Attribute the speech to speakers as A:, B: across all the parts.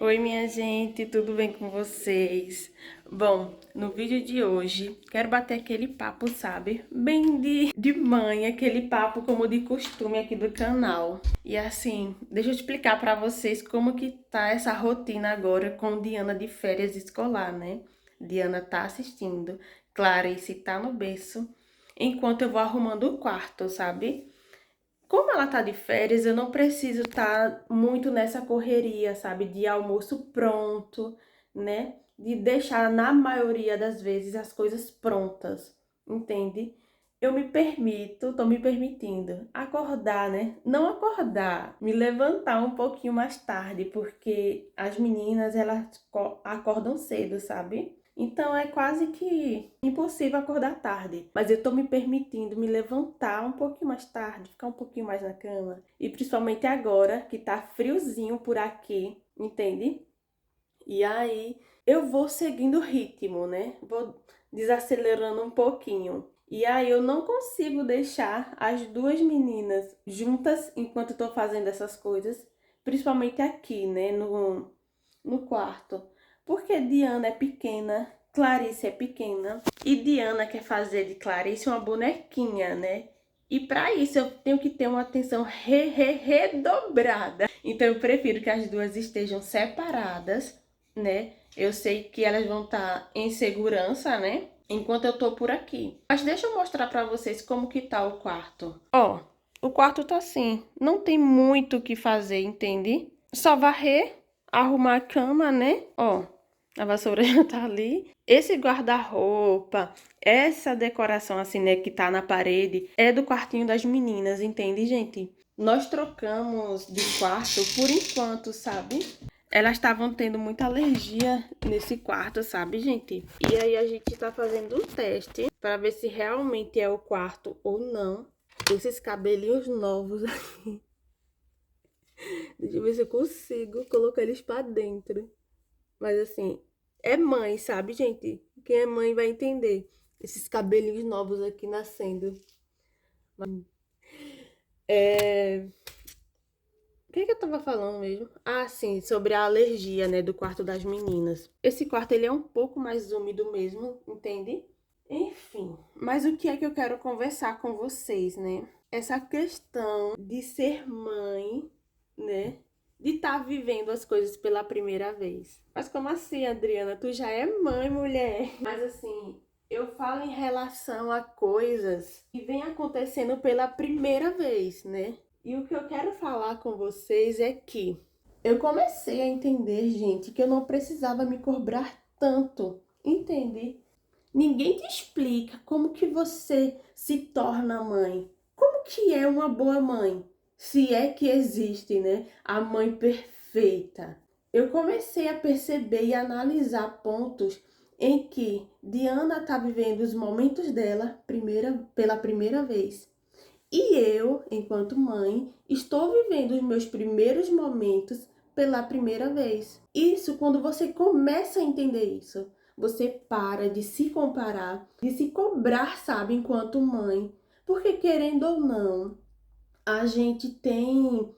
A: Oi, minha gente, tudo bem com vocês? Bom, no vídeo de hoje, quero bater aquele papo, sabe? Bem de mãe, aquele papo como de costume aqui do canal. E assim, deixa eu explicar pra vocês como que tá essa rotina agora com Diana de férias escolar, né? Diana tá assistindo, Clarice tá no berço, enquanto eu vou arrumando o quarto, sabe? Como ela tá de férias, eu não preciso estar muito nessa correria, sabe? De almoço pronto, né? De deixar, na maioria das vezes, as coisas prontas, entende? Eu me permito, tô me permitindo acordar, né? Não acordar, me levantar um pouquinho mais tarde, porque as meninas, elas acordam cedo, sabe? Então é quase que impossível acordar tarde. Mas eu tô me permitindo me levantar um pouquinho mais tarde, ficar um pouquinho mais na cama. E principalmente agora que tá friozinho por aqui, entende? E aí eu vou seguindo o ritmo, né? Vou desacelerando um pouquinho. E aí eu não consigo deixar as duas meninas juntas enquanto eu tô fazendo essas coisas, principalmente aqui, né, no quarto. Porque Diana é pequena, Clarice é pequena e Diana quer fazer de Clarice uma bonequinha, né? E para isso eu tenho que ter uma atenção redobrada. Então eu prefiro que as duas estejam separadas, né? Eu sei que elas vão estar em segurança, né? Enquanto eu tô por aqui. Mas deixa eu mostrar pra vocês como que tá o quarto. Ó, o quarto tá assim, não tem muito o que fazer, entende? Só varrer, arrumar a cama, né? Ó, a vassoura já tá ali. Esse guarda-roupa, essa decoração assim, né, que tá na parede, é do quartinho das meninas, entende, gente? Nós trocamos de quarto por enquanto, sabe? Elas estavam tendo muita alergia nesse quarto, sabe, gente? E aí a gente tá fazendo um teste para ver se realmente é o quarto ou não. Esses cabelinhos novos aqui. Deixa eu ver se eu consigo colocar eles pra dentro. Mas assim, é mãe, sabe, gente? Quem é mãe vai entender. Esses cabelinhos novos aqui nascendo. O que que eu tava falando mesmo? Ah, sim, sobre a alergia, né, do quarto das meninas. Esse quarto, ele é um pouco mais úmido mesmo, entende? Enfim, mas o que é que eu quero conversar com vocês, né? Essa questão de ser mãe, né? De estar vivendo as coisas pela primeira vez. Mas como assim, Adriana? Tu já é mãe, mulher? Mas assim, eu falo em relação a coisas que vem acontecendo pela primeira vez, né? E o que eu quero falar com vocês é que eu comecei a entender, gente, que eu não precisava me cobrar tanto, entende? Ninguém te explica como que você se torna mãe. Como que é uma boa mãe? Se é que existe, né? A mãe perfeita. Eu comecei a perceber e analisar pontos em que Diana está vivendo os momentos dela pela primeira vez. E eu, enquanto mãe, estou vivendo os meus primeiros momentos pela primeira vez. Isso, quando você começa a entender isso, você para de se comparar, de se cobrar, sabe, enquanto mãe. Porque, querendo ou não, a gente tem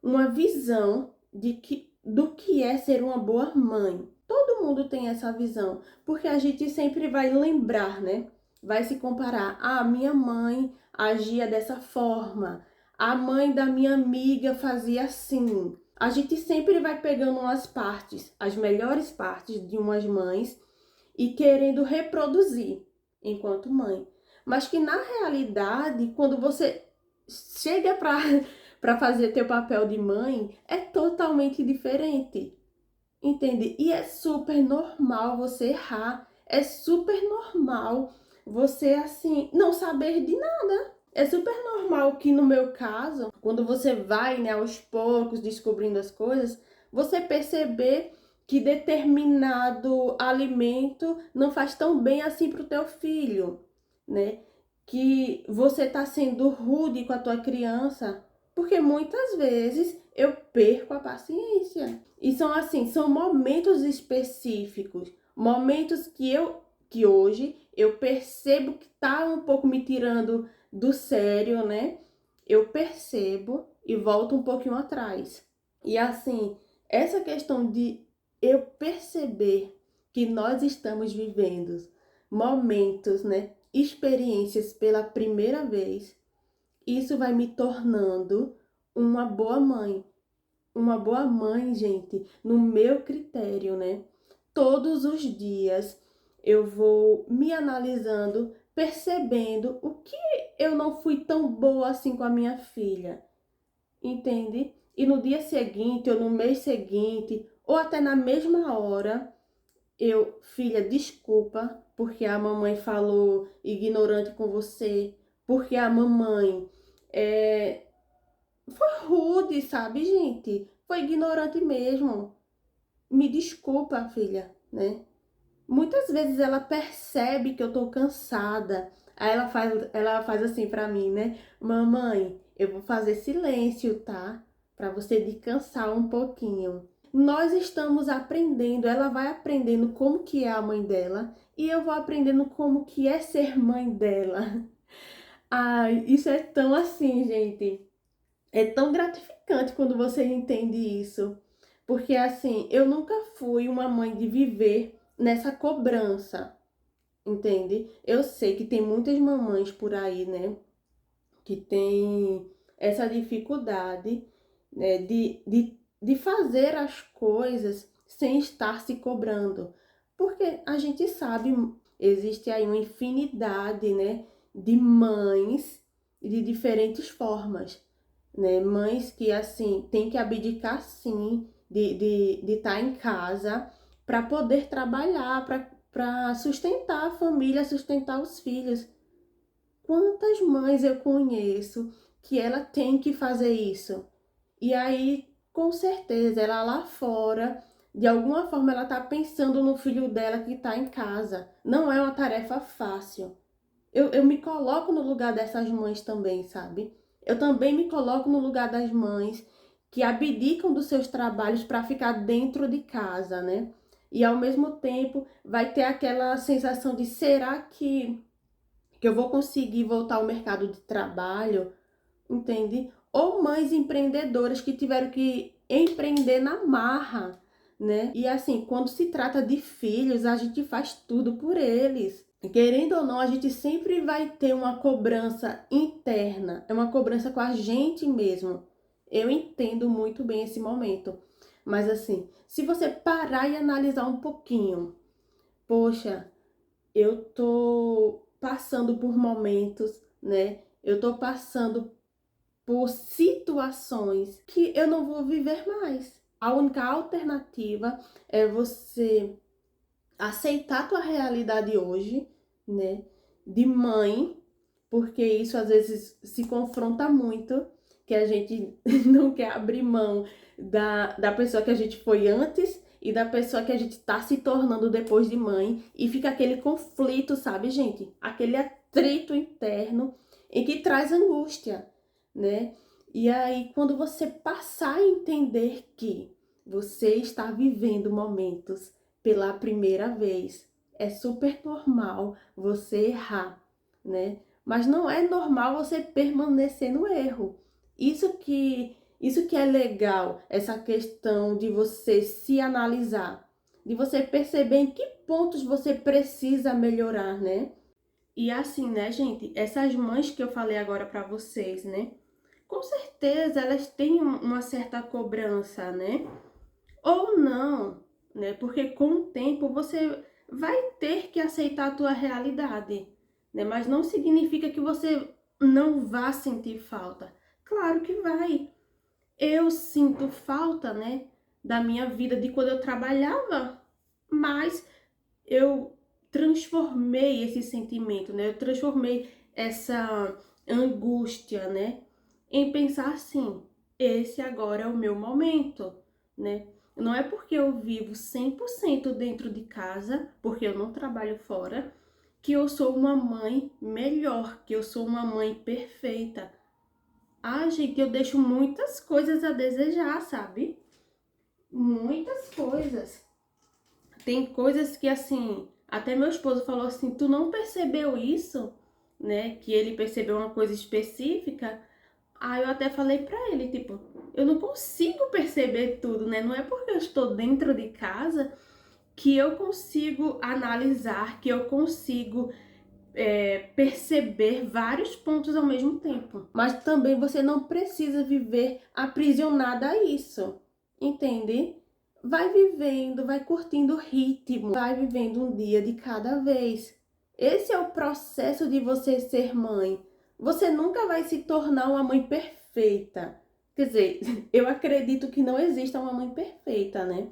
A: uma visão do que é ser uma boa mãe. Todo mundo tem essa visão, porque a gente sempre vai lembrar, né? Vai se comparar. Ah, minha mãe agia dessa forma. A mãe da minha amiga fazia assim. A gente sempre vai pegando umas partes, as melhores partes de umas mães e querendo reproduzir enquanto mãe. Mas que na realidade, quando você chega para fazer teu papel de mãe, é totalmente diferente. Entende? E é super normal você errar. É super normal você, assim, não saber de nada. É super normal que, no meu caso, quando você vai, né, aos poucos descobrindo as coisas, você perceber que determinado alimento não faz tão bem assim pro teu filho, né? Que você tá sendo rude com a tua criança, porque muitas vezes eu perco a paciência. E são assim, são momentos específicos, momentos que hoje eu percebo que tá um pouco me tirando do sério, né? Eu percebo e volto um pouquinho atrás. E assim, Essa questão de eu perceber que nós estamos vivendo momentos, né, experiências pela primeira vez, isso vai me tornando uma boa mãe. Uma boa mãe, gente, no meu critério, né? Todos os dias eu vou me analisando, percebendo o que eu não fui tão boa assim com a minha filha, entende? E no dia seguinte, ou no mês seguinte, ou até na mesma hora, eu, filha, desculpa, porque a mamãe falou ignorante com você, porque a mamãe foi rude, sabe, gente? Foi ignorante mesmo. Me desculpa, filha, né? Muitas vezes ela percebe que eu tô cansada. Aí ela faz assim pra mim, né? Mamãe, eu vou fazer silêncio, tá? Pra você descansar um pouquinho. Nós estamos aprendendo, ela vai aprendendo como que é a mãe dela e eu vou aprendendo como que é ser mãe dela. Ai, isso é tão assim, gente. É tão gratificante quando você entende isso. Porque assim, eu nunca fui uma mãe de viver nessa cobrança, entende? Eu sei que tem muitas mamães por aí, né, que tem essa dificuldade, né, de fazer as coisas sem estar se cobrando. Porque a gente sabe, existe aí uma infinidade, né, de mães de diferentes formas, né? Mães que, assim, tem que abdicar, sim, de estar em casa para poder trabalhar, para sustentar a família, sustentar os filhos. Quantas mães eu conheço que ela tem que fazer isso? E aí, com certeza, ela lá fora, de alguma forma, ela tá pensando no filho dela que tá em casa. Não é uma tarefa fácil. Eu me coloco no lugar dessas mães também, sabe? Eu também me coloco no lugar das mães que abdicam dos seus trabalhos para ficar dentro de casa, né? E ao mesmo tempo vai ter aquela sensação de será que eu vou conseguir voltar ao mercado de trabalho, entende? Ou mães empreendedoras que tiveram que empreender na marra, né? E assim, quando se trata de filhos, a gente faz tudo por eles. Querendo ou não, a gente sempre vai ter uma cobrança interna, é uma cobrança com a gente mesmo. Eu entendo muito bem esse momento. Mas assim, se você parar e analisar um pouquinho, poxa, eu tô passando por momentos, né? Eu tô passando por situações que eu não vou viver mais. A única alternativa é você aceitar a tua realidade hoje, né? De mãe, porque isso às vezes se confronta muito, que a gente não quer abrir mão da pessoa que a gente foi antes e da pessoa que a gente tá se tornando depois de mãe, e fica aquele conflito, sabe, gente? Aquele atrito interno em que traz angústia, né? E aí, quando você passar a entender que você está vivendo momentos pela primeira vez, é super normal você errar, né? Mas não é normal você permanecer no erro. Isso que é legal, essa questão de você se analisar, de você perceber em que pontos você precisa melhorar, né? E assim, né, gente, essas mães que eu falei agora pra vocês, né? Com certeza elas têm uma certa cobrança, né? Ou não, né? Porque com o tempo você vai ter que aceitar a tua realidade, né? Mas não significa que você não vá sentir falta. Claro que vai. Eu sinto falta, né, da minha vida de quando eu trabalhava, mas eu transformei esse sentimento, né? Eu transformei essa angústia, né, em pensar assim, esse agora é o meu momento, né? Não é porque eu vivo 100% dentro de casa, porque eu não trabalho fora, que eu sou uma mãe melhor, que eu sou uma mãe perfeita. Ah, gente, eu deixo muitas coisas a desejar, sabe? Muitas coisas. Tem coisas que, assim, até meu esposo falou assim, tu não percebeu isso, né? Que ele percebeu uma coisa específica. Aí eu até falei pra ele, tipo, eu não consigo perceber perceber tudo, né? Não é porque eu estou dentro de casa que eu consigo analisar, que eu consigo perceber vários pontos ao mesmo tempo. Mas também você não precisa viver aprisionada a isso, entende? Vai vivendo, vai curtindo o ritmo, vai vivendo um dia de cada vez. Esse é o processo de você ser mãe. Você nunca vai se tornar uma mãe perfeita. Quer dizer, eu acredito que não exista uma mãe perfeita, né?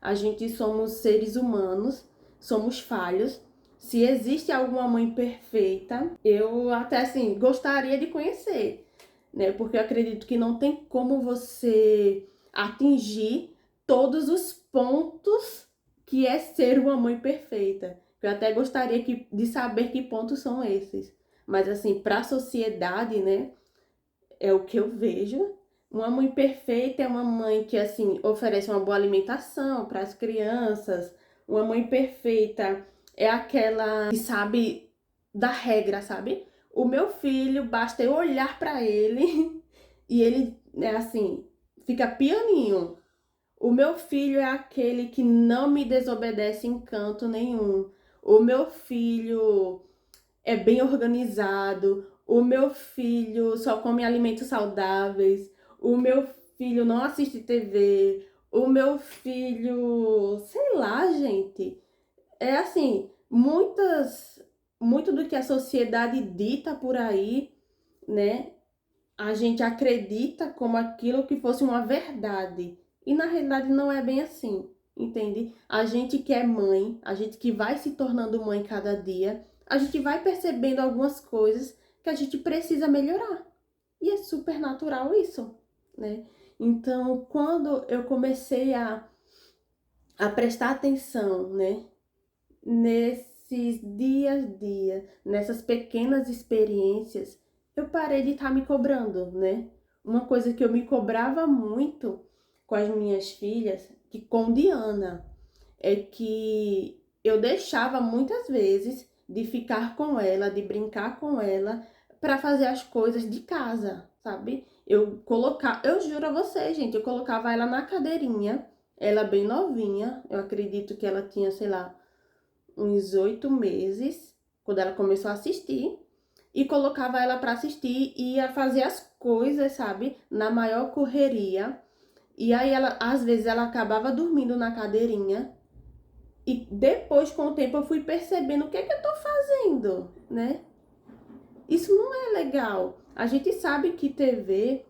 A: A gente somos seres humanos, somos falhos. Se existe alguma mãe perfeita, eu até assim gostaria de conhecer, né? Porque eu acredito que não tem como você atingir todos os pontos que é ser uma mãe perfeita. Eu até gostaria de saber que pontos são esses. Mas assim, para a sociedade, né, é o que eu vejo. Uma mãe perfeita é uma mãe que assim oferece uma boa alimentação para as crianças. Uma mãe perfeita é aquela que sabe da regra, sabe? O meu filho, basta eu olhar para ele e ele, é assim, fica pianinho. O meu filho é aquele que não me desobedece em canto nenhum. O meu filho é bem organizado. O meu filho só come alimentos saudáveis. O meu filho não assiste TV. O meu filho, sei lá, gente. É assim, muito do que a sociedade dita por aí, né? A gente acredita como aquilo que fosse uma verdade. E na realidade não é bem assim, entende? A gente que é mãe, a gente que vai se tornando mãe cada dia, a gente vai percebendo algumas coisas que a gente precisa melhorar. E é super natural isso, né? Então, quando eu comecei a prestar atenção, né, nesses dia a dia, nessas pequenas experiências, eu parei de estar me cobrando, né? Uma coisa que eu me cobrava muito com as minhas filhas, que com Diana, é que eu deixava muitas vezes de ficar com ela, de brincar com ela, para fazer as coisas de casa, sabe? Eu juro a você, gente, eu colocava ela na cadeirinha, ela bem novinha, eu acredito que ela tinha, sei lá, uns 8 meses, quando ela começou a assistir, e colocava ela para assistir e ia fazer as coisas, sabe? Na maior correria. E aí ela, às vezes, ela acabava dormindo na cadeirinha. E depois, com o tempo, eu fui percebendo o que é que eu tô fazendo, né? Isso não é legal. A gente sabe que TV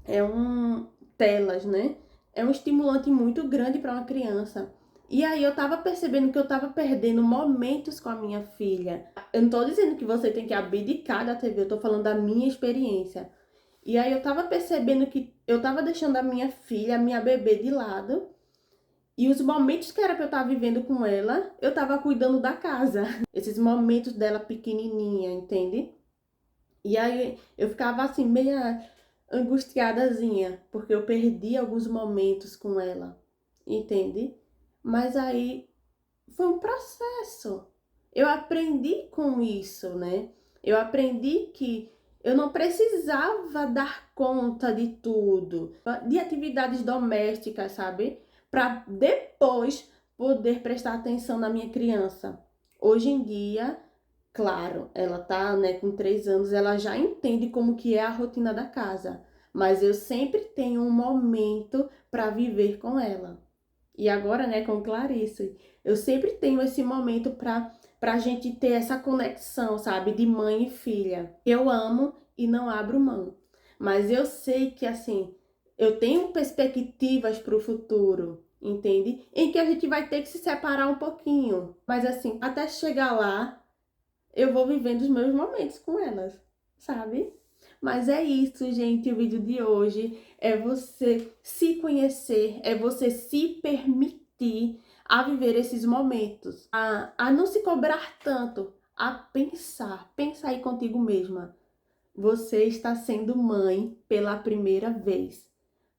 A: é telas, né? É um estimulante muito grande para uma criança. E aí eu tava percebendo que eu tava perdendo momentos com a minha filha. Eu não tô dizendo que você tem que abdicar da TV, eu tô falando da minha experiência. E aí eu tava percebendo que eu tava deixando a minha filha, a minha bebê de lado. E os momentos que era pra eu estar vivendo com ela, eu tava cuidando da casa. Esses momentos dela pequenininha, entende? E aí eu ficava assim, meia angustiadazinha, porque eu perdi alguns momentos com ela, entende? Mas aí foi um processo. Eu aprendi com isso, né? Eu aprendi que eu não precisava dar conta de tudo, de atividades domésticas, sabe? Para depois poder prestar atenção na minha criança. Hoje em dia, claro, ela tá, né, com 3 anos, ela já entende como que é a rotina da casa, mas eu sempre tenho um momento para viver com ela. E agora, né, com Clarice, eu sempre tenho esse momento para a gente ter essa conexão, sabe, de mãe e filha. Eu amo e não abro mão, mas eu sei que, assim, eu tenho perspectivas para o futuro, entende? Em que a gente vai ter que se separar um pouquinho, mas assim, até chegar lá, eu vou vivendo os meus momentos com elas, sabe? Mas é isso, gente, o vídeo de hoje é você se conhecer, é você se permitir a viver esses momentos, a não se cobrar tanto, a pensar aí contigo mesma. Você está sendo mãe pela primeira vez,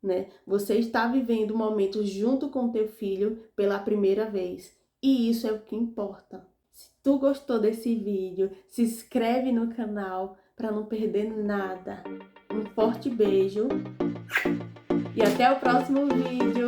A: né? Você está vivendo o momento junto com teu filho pela primeira vez. E isso é o que importa. Se tu gostou desse vídeo, se inscreve no canal para não perder nada. Um forte beijo. E até o próximo vídeo!